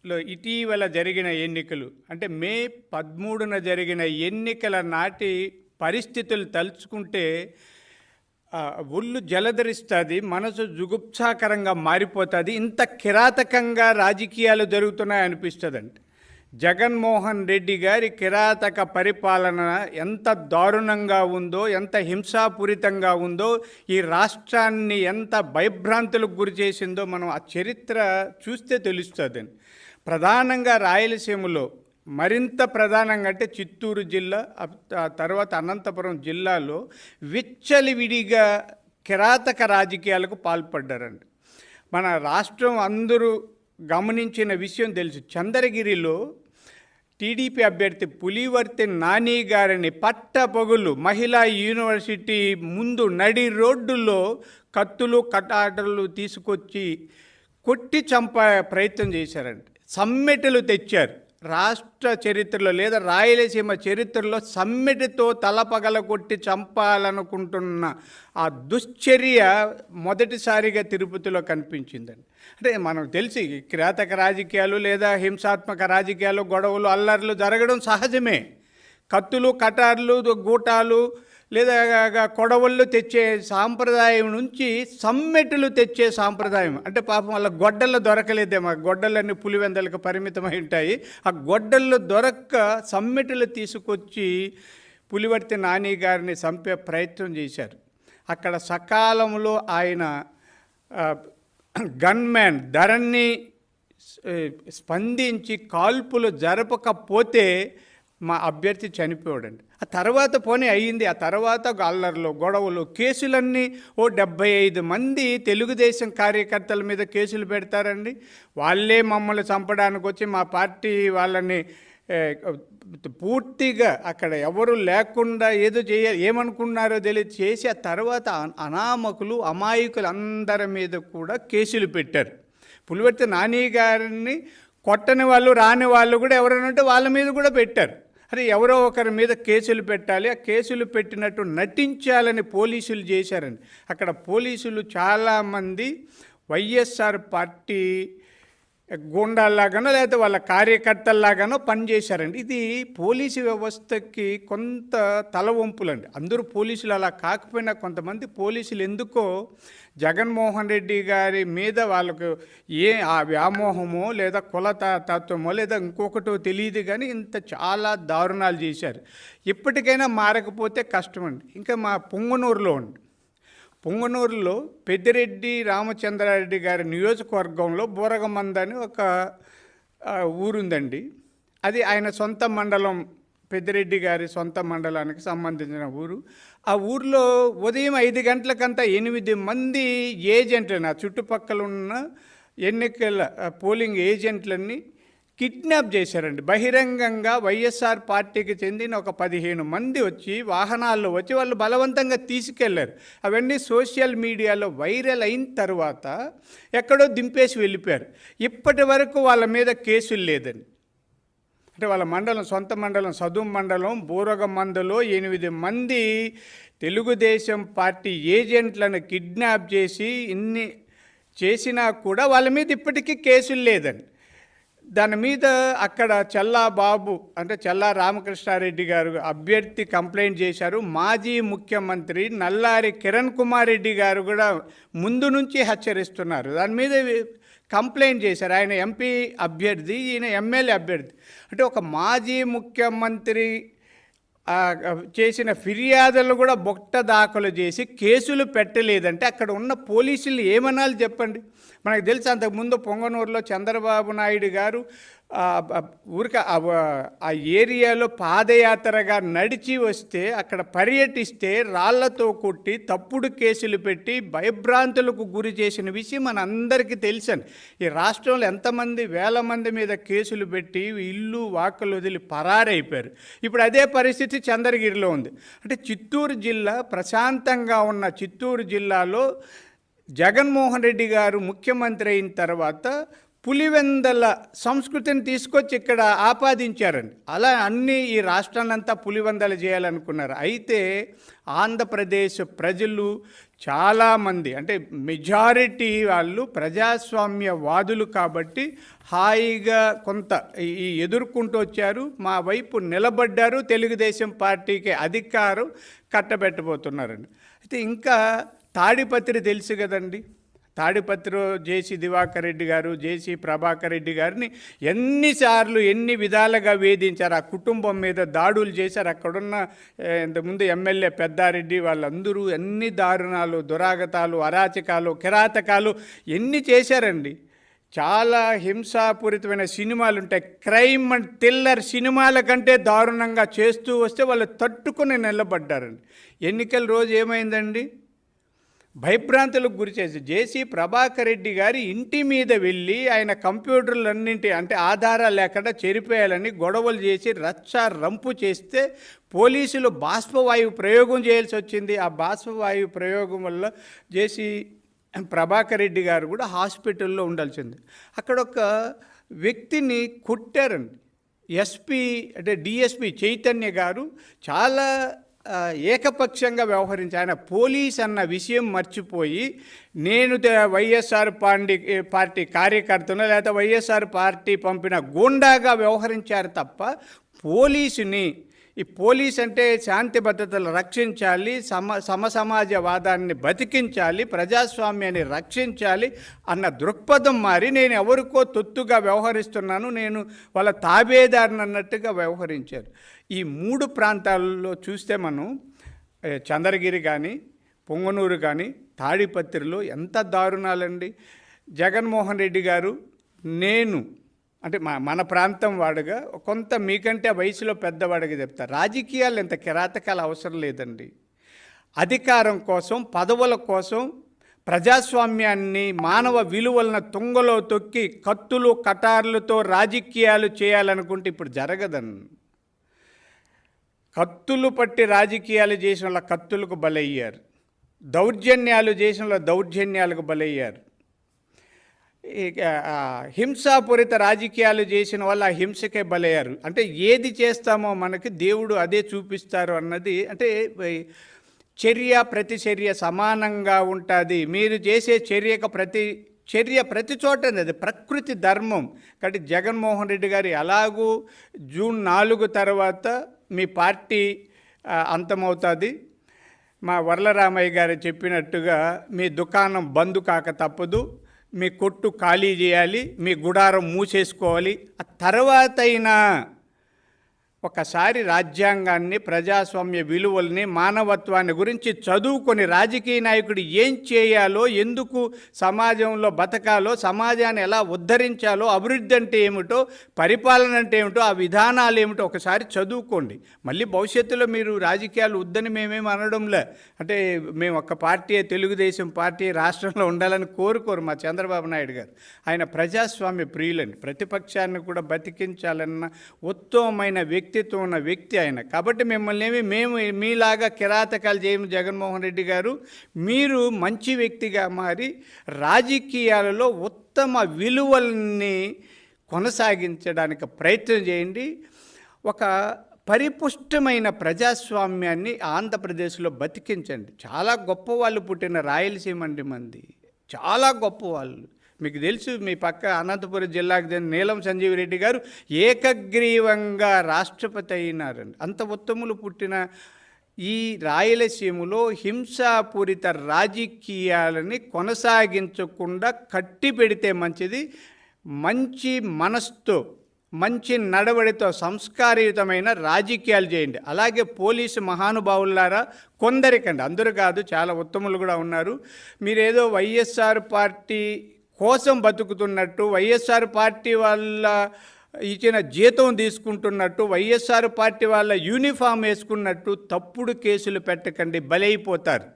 లో ఇటీవల జరిగిన ఎన్నికలు అంటే మే 13న జరిగిన ఎన్నికల నాటి పరిస్థితులు తలుచుకుంటే ఒళ్ళు జలధరిస్తుంది, మనసు జుగుప్సాకరంగా మారిపోతుంది. ఇంత కిరాతకంగా రాజకీయాలు జరుగుతున్నాయి అనిపిస్తుందండి. జగన్మోహన్ రెడ్డి గారి కిరాతక పరిపాలన ఎంత దారుణంగా ఉందో, ఎంత హింసాపూరితంగా ఉందో, ఈ రాష్ట్రాన్ని ఎంత భయభ్రాంతులకు గురి చేసిందో మనం ఆ చరిత్ర చూస్తే తెలుస్తుందండి. ప్రధానంగా రాయలసీమలో మరింత ప్రధానంగా అంటే చిత్తూరు జిల్లా, తర్వాత అనంతపురం జిల్లాలో విచ్చలివిడిగా కిరాతక రాజకీయాలకు పాల్పడ్డారండి. మన రాష్ట్రం అందరూ గమనించిన విషయం తెలుసు. చంద్రగిరిలో టీడీపీ అభ్యర్థి పులివర్తి నాని గారిని పట్టపగులు మహిళా యూనివర్సిటీ ముందు నడి రోడ్డులో కత్తులు కటాటలు తీసుకొచ్చి కొట్టి చంపే ప్రయత్నం చేశారండి. సమ్మెటలు తెచ్చారు. రాష్ట్ర చరిత్రలో లేదా రాయలసీమ చరిత్రలో సమ్మెటితో తలపగల కొట్టి చంపాలనుకుంటున్న ఆ దుశ్చర్య మొదటిసారిగా తిరుపతిలో కనిపించిందండి. అంటే మనకు తెలిసి కిరాతక రాజకీయాలు లేదా హింసాత్మక రాజకీయాలు, గొడవలు, అల్లర్లు జరగడం సహజమే. కత్తులు కటార్లు గూటాలు లేదా కొడవళ్ళు తెచ్చే సాంప్రదాయం నుంచి సమ్మెటలు తెచ్చే సాంప్రదాయం అంటే పాపం వాళ్ళ గొడ్డళ్ళు దొరకలేదేమో, గొడ్డలన్నీ పులివెందలకు పరిమితమై ఉంటాయి. ఆ గొడ్డళ్ళు దొరక్క సమ్మెటలు తీసుకొచ్చి పులివర్తి నాని గారిని చంపే ప్రయత్నం చేశారు. అక్కడ సకాలంలో ఆయన గన్మ్యాన్ ధరణి స్పందించి కాల్పులు జరపకపోతే మా అభ్యర్థి చనిపోయాడండి. ఆ తర్వాత పోనీ అయ్యింది. ఆ తర్వాత అల్లర్లు, గొడవలు, కేసులన్నీ 75 మంది తెలుగుదేశం కార్యకర్తల మీద కేసులు పెడతారండి. వాళ్ళే మమ్మల్ని చంపడానికి వచ్చి మా పార్టీ వాళ్ళని పూర్తిగా అక్కడ ఎవరు లేకుండా ఏదో ఏమనుకున్నారో తెలియదు చేసి ఆ తర్వాత అనామకులు, అమాయకులు అందరి మీద కూడా కేసులు పెట్టారు. పులివర్తి నాని గారిని కొట్టని వాళ్ళు, రాని వాళ్ళు కూడా ఎవరైనా ఉంటే వాళ్ళ మీద కూడా పెట్టారు. అరే ఎవరో ఒకరి మీద కేసులు పెట్టాలి, ఆ కేసులు పెట్టినట్టు నటించాలని పోలీసులు చేశారండి. అక్కడ పోలీసులు చాలామంది వైఎస్ఆర్ పార్టీ గూండాల్లాగానో లేకపోతే వాళ్ళ కార్యకర్తల్లాగానో పనిచేశారండి. ఇది పోలీసు వ్యవస్థకి కొంత తలవంపులండి. అందరూ పోలీసులు అలా కాకపోయినా కొంతమంది పోలీసులు ఎందుకో జగన్మోహన్ రెడ్డి గారి మీద వాళ్ళకు ఆ వ్యామోహమో లేదా తత్వమో లేదా ఇంకొకటో తెలియదు కానీ ఇంత చాలా దారుణాలు చేశారు. ఇప్పటికైనా మారకపోతే కష్టమండి. ఇంకా మా పొంగనూరులో పెద్దిరెడ్డి రామచంద్రారెడ్డి గారి నియోజకవర్గంలో బూరగమంద అని ఒక ఊరుందండి. అది ఆయన సొంత మండలం, పెద్దిరెడ్డి గారి సొంత మండలానికి సంబంధించిన ఊరు. ఆ ఊర్లో ఉదయం 5 గంటలకంతా 8 మంది ఏజెంట్లని, ఆ చుట్టుపక్కల ఉన్న ఎన్నికల పోలింగ్ ఏజెంట్లని కిడ్నాప్ చేశారండి. బహిరంగంగా వైఎస్ఆర్ పార్టీకి చెందిన ఒక 15 మంది వచ్చి వాహనాల్లో వచ్చి వాళ్ళు బలవంతంగా తీసుకెళ్లారు. అవన్నీ సోషల్ మీడియాలో వైరల్ అయిన తర్వాత ఎక్కడో దింపేసి వెళ్ళిపోయారు. ఇప్పటి వరకు వాళ్ళ మీద కేసులు లేదండి. అంటే వాళ్ళ మండలం, సొంత మండలం, సదుం మండలం బూరగమందలో 8 మంది తెలుగుదేశం పార్టీ ఏజెంట్లను కిడ్నాప్ చేసి ఇన్ని చేసినా కూడా వాళ్ళ మీద ఇప్పటికీ కేసులు లేదండి. దాని మీద అక్కడ చెల్లా రామకృష్ణారెడ్డి గారు అభ్యర్థి కంప్లైంట్ చేశారు. మాజీ ముఖ్యమంత్రి నల్లారి కిరణ్ కుమార్ రెడ్డి గారు కూడా ముందు నుంచి హెచ్చరిస్తున్నారు. దాని మీద కంప్లైంట్ చేశారు. ఆయన ఎంపీ అభ్యర్థి, ఈయన ఎమ్మెల్యే అభ్యర్థి. అంటే ఒక మాజీ ముఖ్యమంత్రి చేసిన ఫిర్యాదులు కూడా బొట్ట దాఖలు చేసి కేసులు పెట్టలేదంటే అక్కడ ఉన్న పోలీసులు ఏమనాలి చెప్పండి. మనకు తెలుసు అంతకుముందు పొంగనూరులో చంద్రబాబు నాయుడు గారు ఆ ఏరియాలో పాదయాత్రగా నడిచి వస్తే అక్కడ పర్యటిస్తే రాళ్లతో కొట్టి తప్పుడు కేసులు పెట్టి భయభ్రాంతులకు గురి చేసిన విషయం మనందరికీ తెలుసని. ఈ రాష్ట్రంలో ఎంతమంది వేల మంది మీద కేసులు పెట్టి ఇల్లు వాకలు వదిలి పరారైపోయారు. ఇప్పుడు అదే పరిస్థితి చంద్రగిరిలో ఉంది. అంటే చిత్తూరు జిల్లా, ప్రశాంతంగా ఉన్న చిత్తూరు జిల్లాలో జగన్మోహన్ రెడ్డి గారు ముఖ్యమంత్రి అయిన తర్వాత పులివెందల సంస్కృతిని తీసుకొచ్చి ఇక్కడ ఆపాదించారండి. అలా అన్నీ ఈ రాష్ట్రాన్నంతా పులివెందలు చేయాలనుకున్నారు. అయితే ఆంధ్రప్రదేశ్ ప్రజలు చాలామంది అంటే మెజారిటీ వాళ్ళు ప్రజాస్వామ్యవాదులు కాబట్టి హాయిగా కొంత ఈ ఎదుర్కొంటూ వచ్చారు, మా వైపు నిలబడ్డారు, తెలుగుదేశం పార్టీకి అధికారం కట్టబెట్టబోతున్నారండి. అయితే ఇంకా తాడిపత్రి తెలుసు కదండి, తాడిపత్రిలో జేసీ దివాకర్ రెడ్డి గారు, జేసీ ప్రభాకర్ రెడ్డి గారిని ఎన్నిసార్లు ఎన్ని విధాలుగా వేధించారు, ఆ కుటుంబం మీద దాడులు చేశారు. అక్కడున్న ఇంతకుముందు ఎమ్మెల్యే పెద్దారెడ్డి వాళ్ళందరూ ఎన్ని దారుణాలు, దురాగతాలు, అరాచకాలు, కిరాతకాలు ఎన్ని చేశారండి. చాలా హింసాపూరితమైన సినిమాలు ఉంటాయి, క్రైమ్ అండ్ థ్రిల్లర్ సినిమాల కంటే దారుణంగా చేస్తూ వస్తే వాళ్ళు తట్టుకుని నిలబడ్డారండి. ఎన్నికల రోజు ఏమైందండి, భయభ్రాంతులకు గురి చేసి జేసీ ప్రభాకర్ రెడ్డి గారి ఇంటి మీద వెళ్ళి ఆయన కంప్యూటర్లన్నింటి అంటే ఆధారాలు లేకుండా చెరిపేయాలని గొడవలు చేసి రచ్చ రంపు చేస్తే పోలీసులు బాష్పవాయువు ప్రయోగం చేయాల్సి వచ్చింది. ఆ బాష్పవాయువు ప్రయోగం వల్ల జేసీ ప్రభాకర్ రెడ్డి గారు కూడా హాస్పిటల్లో ఉండాల్సింది. అక్కడ ఒక వ్యక్తిని కొట్టారండి. ఎస్పీ అంటే డిఎస్పీ చైతన్య గారు చాలా ఏకపక్షంగా వ్యవహరించి ఆయన పోలీస్ అన్న విషయం మర్చిపోయి నేను వైఎస్ఆర్ పార్టీ కార్యకర్తను లేదా వైఎస్ఆర్ పార్టీ పంపిన గూండాగా వ్యవహరించారు తప్ప పోలీసుని, ఈ పోలీస్ అంటే శాంతి భద్రతలు రక్షించాలి, సమసమాజవాదాన్ని బతికించాలి, ప్రజాస్వామ్యాన్ని రక్షించాలి అన్న దృక్పథం మారి నేను ఎవరికో తొత్తుగా వ్యవహరిస్తున్నాను, నేను వాళ్ళ తాబేదారిని అన్నట్టుగా వ్యవహరించారు. ఈ 3 ప్రాంతాల్లో చూస్తే మనం చంద్రగిరి కానీ, పొంగనూరు కానీ, తాడిపత్రిలో ఎంత దారుణాలండి. జగన్మోహన్ రెడ్డి గారు నేను అంటే మన ప్రాంతం వాడుగా కొంత మీకంటే వయసులో పెద్దవాడిగా చెప్తారు, రాజకీయాలు ఎంత కిరాతకాలు అవసరం లేదండి. అధికారం కోసం, పదవుల కోసం, ప్రజాస్వామ్యాన్ని, మానవ విలువలను తుంగలో తొక్కి కత్తులు కటార్లతో రాజకీయాలు చేయాలనుకుంటే ఇప్పుడు జరగదండి. కత్తులు పట్టి రాజకీయాలు చేసిన వాళ్ళ కత్తులకు బలయ్యారు, దౌర్జన్యాలు చేసిన వాళ్ళ దౌర్జన్యాలకు బలయ్యారు, హింసాపూరిత రాజకీయాలు చేసిన వాళ్ళు ఆ హింసకే బలయ్యారు. అంటే ఏది చేస్తామో మనకి దేవుడు అదే చూపిస్తారు అన్నది, అంటే చర్య ప్రతిచర్య సమానంగా ఉంటుంది. మీరు చేసే చర్య ప్రతి చోట అది ప్రకృతి ధర్మం. కాబట్టి జగన్మోహన్ రెడ్డి గారు ఎలాగూ జూన్ 4 తర్వాత మీ పార్టీ అంతమవుతుంది. మా వరలరామయ్య గారు చెప్పినట్టుగా మీ దుకాణం బంద్ కాక తప్పదు, మీ కొట్టు ఖాళీ చేయాలి, మీ గుడారం మూసేసుకోవాలి. ఆ తర్వాత అయినా ఒకసారి రాజ్యాంగాన్ని, ప్రజాస్వామ్య విలువల్ని, మానవత్వాన్ని గురించి చదువుకొని రాజకీయ నాయకుడు ఏం చేయాలో, ఎందుకు సమాజంలో బతకాలో, సమాజాన్ని ఎలా ఉద్ధరించాలో, అభివృద్ధి అంటే ఏమిటో, పరిపాలన అంటే ఏమిటో, ఆ విధానాలు ఏమిటో ఒకసారి చదువుకోండి. మళ్ళీ భవిష్యత్తులో మీరు రాజకీయాలు వద్దని మేమేమి అనడంలే. అంటే మేము ఒక పార్టీ, తెలుగుదేశం పార్టీ రాష్ట్రంలో ఉండాలని కోరుకోరు మా చంద్రబాబు నాయుడు గారు. ఆయన ప్రజాస్వామ్య ప్రియులండి, ప్రతిపక్షాన్ని కూడా బతికించాలన్న ఉత్తమమైన వ్యక్తిత్వం ఉన్న వ్యక్తి ఆయన. కాబట్టి మిమ్మల్ని మేము మీలాగా కిరాతకాలు చేయము జగన్మోహన్ రెడ్డి గారు. మీరు మంచి వ్యక్తిగా మారి రాజకీయాలలో ఉత్తమ విలువల్ని కొనసాగించడానికి ప్రయత్నం చేయండి. ఒక పరిపుష్టమైన ప్రజాస్వామ్యాన్ని ఆంధ్రప్రదేశ్లో బతికించండి. చాలా గొప్ప వాళ్ళు పుట్టిన రాయలసీమ అండి మంది, చాలా గొప్ప వాళ్ళు. మీకు తెలుసు, మీ పక్క అనంతపురం జిల్లాకు చెందిన నీలం సంజీవ్ రెడ్డి గారు ఏకగ్రీవంగా రాష్ట్రపతి అయినారండి. అంత ఉత్తములు పుట్టిన ఈ రాయలసీమలో హింసాపూరిత రాజకీయాలని కొనసాగించకుండా కట్టి పెడితే మంచిది. మంచి మనస్సుతో, మంచి నడవడితో సంస్కారయుతమైన రాజకీయాలు చేయండి. అలాగే పోలీసు మహానుభావులారా, కొందరికండి, అందరూ కాదు, చాలా ఉత్తములు కూడా ఉన్నారు. మీరేదో వైఎస్ఆర్ పార్టీ కోసం బతుకుతున్నట్టు, వైఎస్ఆర్ పార్టీ వాళ్ళ ఇచ్చిన జీతం తీసుకుంటున్నట్టు, వైఎస్ఆర్ పార్టీ వాళ్ళ యూనిఫామ్ వేసుకున్నట్టు తప్పుడు కేసులు పెట్టకండి, బలైపోతారు.